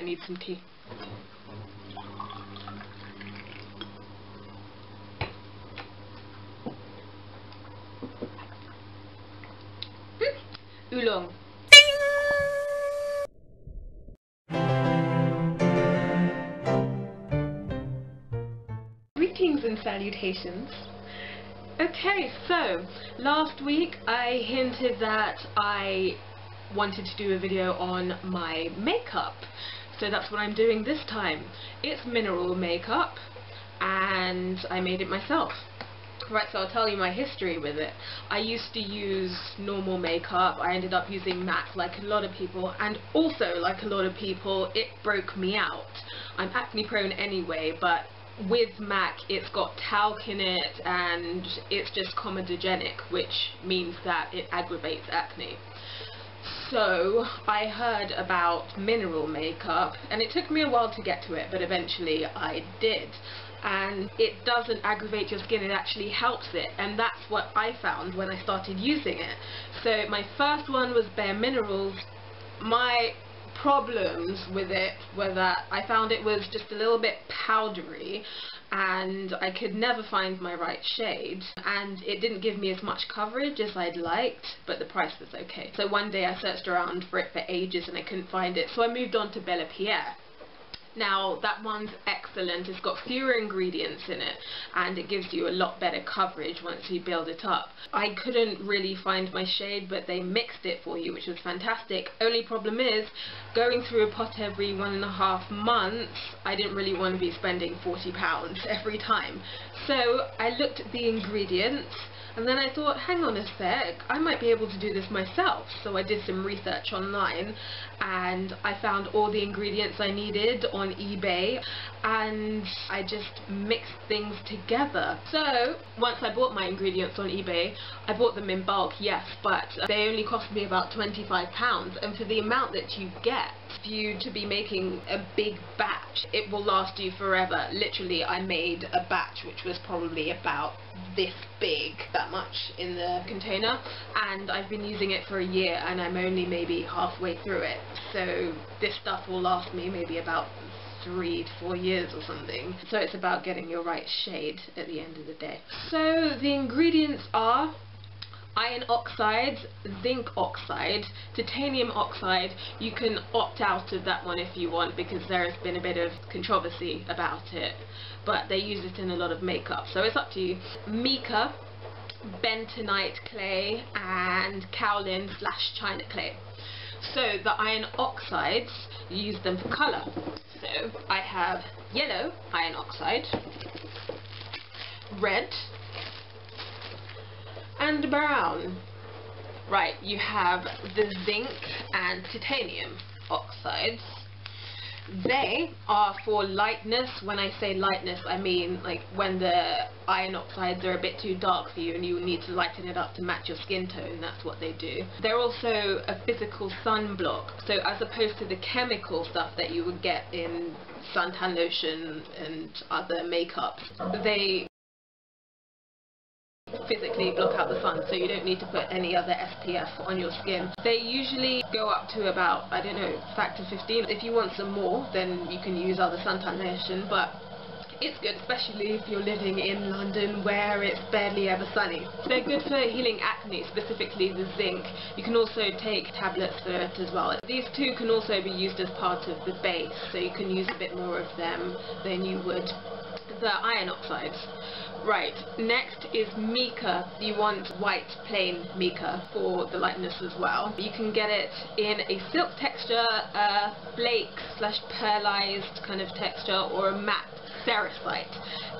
need some tea. Oolong. Greetings and salutations. Okay, so last week I hinted that I wanted to do a video on my makeup, so that's what I'm doing this time. It's mineral makeup and I made it myself. Right, so I'll tell you my history with it. I used to use normal makeup. I ended up using MAC like a lot of people, and also like a lot of people it broke me out. I'm acne prone anyway, but with MAC it's got talc in it and it's just comedogenic, which means that it aggravates acne. So I heard about mineral makeup and it took me a while to get to it, but eventually I did. And it doesn't aggravate your skin, it actually helps it, and that's what I found when I started using it. So my first one was Bare Minerals. My problems with it were that I found it was just a little bit powdery and I could never find my right shade, and it didn't give me as much coverage as I'd liked, but the price was okay. So one day I searched around for it for ages and I couldn't find it, so I moved on to Bella Pierre. Now that one's excellent, it's got fewer ingredients in it and it gives you a lot better coverage once you build it up. I couldn't really find my shade, but they mixed it for you, which was fantastic. Only problem is, going through a pot every 1.5 months, I didn't really want to be spending £40 every time. So I looked at the ingredients and then I thought, hang on a sec, I might be able to do this myself. So I did some research online and I found all the ingredients I needed on eBay and I just mixed things together. So once I bought my ingredients on eBay, I bought them in bulk, yes, but they only cost me about £25, and for the amount that you get, for you to be making a big batch, it will last you forever. Literally, I made a batch which was probably about this big, that much in the container, and I've been using it for a year and I'm only maybe halfway through it. So this stuff will last me maybe about 3 to 4 years or something. So it's about getting your right shade at the end of the day. So the ingredients are iron oxide, zinc oxide, titanium oxide. You can opt out of that one if you want because there has been a bit of controversy about it, but they use it in a lot of makeup, so it's up to you. Mica, bentonite clay, and kaolin/china clay. So the iron oxides, you use them for colour. So I have yellow iron oxide, red, and brown. Right, you have the zinc and titanium oxides. They are for lightness. When I say lightness, I mean like when the iron oxides are a bit too dark for you and you need to lighten it up to match your skin tone, that's what they do. They're also a physical sunblock, so as opposed to the chemical stuff that you would get in suntan lotion and other makeups, they physically block out the sun, so you don't need to put any other SPF on your skin. They usually go up to about, I don't know, factor 15. If you want some more, then you can use other suntan lotion, but it's good, especially if you're living in London where it's barely ever sunny. They're good for healing acne, specifically the zinc. You can also take tablets for it as well. These two can also be used as part of the base, so you can use a bit more of them than you would the iron oxides. Right, next is mica. You want white plain mica for the lightness as well. You can get it in a silk texture, a flake/pearlized kind of texture, or a matte cerussite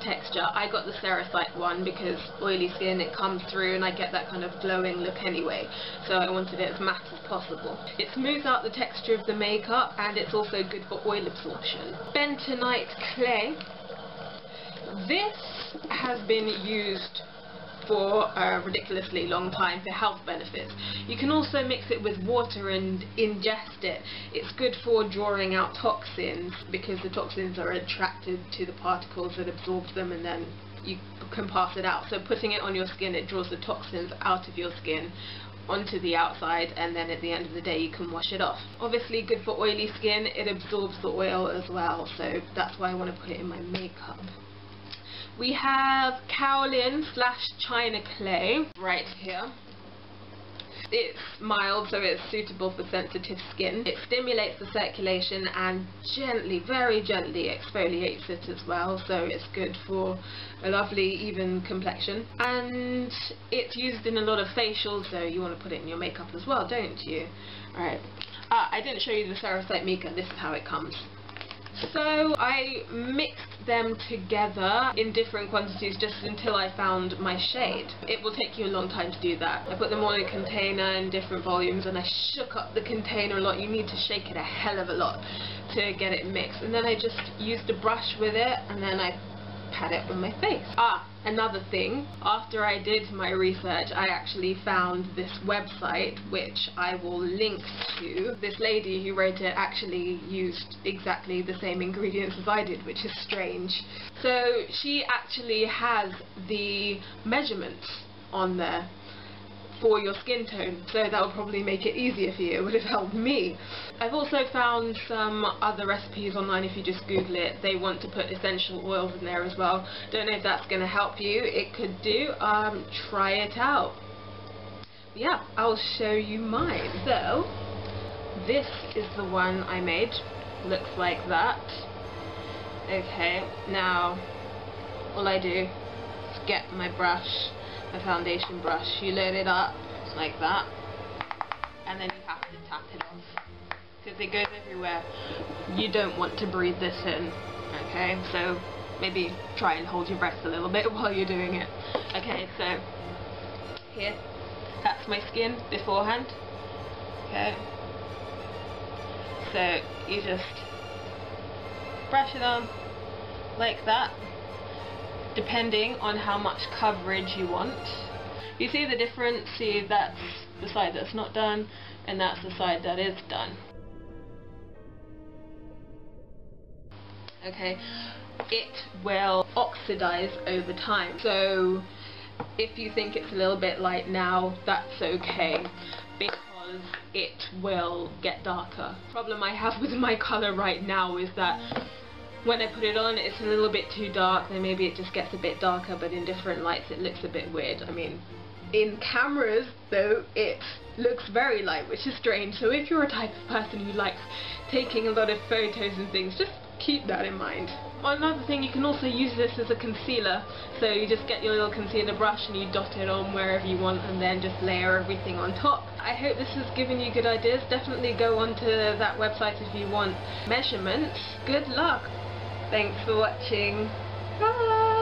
texture. I got the cerussite one because oily skin, it comes through and I get that kind of glowing look anyway, so I wanted it as matte as possible. It smooths out the texture of the makeup and it's also good for oil absorption. Bentonite clay. This has been used for a ridiculously long time for health benefits. You can also mix it with water and ingest it. It's good for drawing out toxins because the toxins are attracted to the particles that absorb them and then you can pass it out. So putting it on your skin, it draws the toxins out of your skin onto the outside, and then at the end of the day you can wash it off. Obviously good for oily skin, it absorbs the oil as well, so that's why I want to put it in my makeup. We have kaolin / china clay right here. It's mild, so it's suitable for sensitive skin. It stimulates the circulation and gently, very gently exfoliates it as well, so it's good for a lovely even complexion. And it's used in a lot of facials, so you want to put it in your makeup as well, don't you? Alright. I didn't show you the Ceramide mica, this is how it comes. So I mixed them together in different quantities just until I found my shade. It will take you a long time to do that. I put them all in a container in different volumes, and I shook up the container a lot. You need to shake it a hell of a lot to get it mixed. And then I just used a brush with it, and then I pat it on my face. Another thing, after I did my research, I actually found this website, which I will link to. This lady who wrote it actually used exactly the same ingredients as I did, which is strange. So she actually has the measurements on there for your skin tone, so that will probably make it easier for you. It would have helped me. I've also found some other recipes online. If you just Google it, they want to put essential oils in there as well. Don't know if that's going to help you. It could do. Try it out. Yeah, I'll show you mine. So this is the one I made. Looks like that. Okay, now all I do is get my brush, my foundation brush, you load it up like that, and then you have to tap it off because it goes everywhere. You don't want to breathe this in, okay? So maybe try and hold your breath a little bit while you're doing it. Okay, so here, that's my skin beforehand. Okay, so you just brush it on like that, depending on how much coverage you want. You see the difference? See, that's the side that's not done, and that's the side that is done. Okay, it will oxidize over time, so if you think it's a little bit light now, that's okay, because it will get darker. The problem I have with my colour right now is that when I put it on, it's a little bit too dark, then maybe it just gets a bit darker, but in different lights it looks a bit weird. I mean, in cameras though, it looks very light, which is strange, so if you're a type of person who likes taking a lot of photos and things, just keep that in mind. Another thing, you can also use this as a concealer, so you just get your little concealer brush and you dot it on wherever you want, and then just layer everything on top. I hope this has given you good ideas. Definitely go onto that website if you want measurements. Good luck! Thanks for watching. Bye!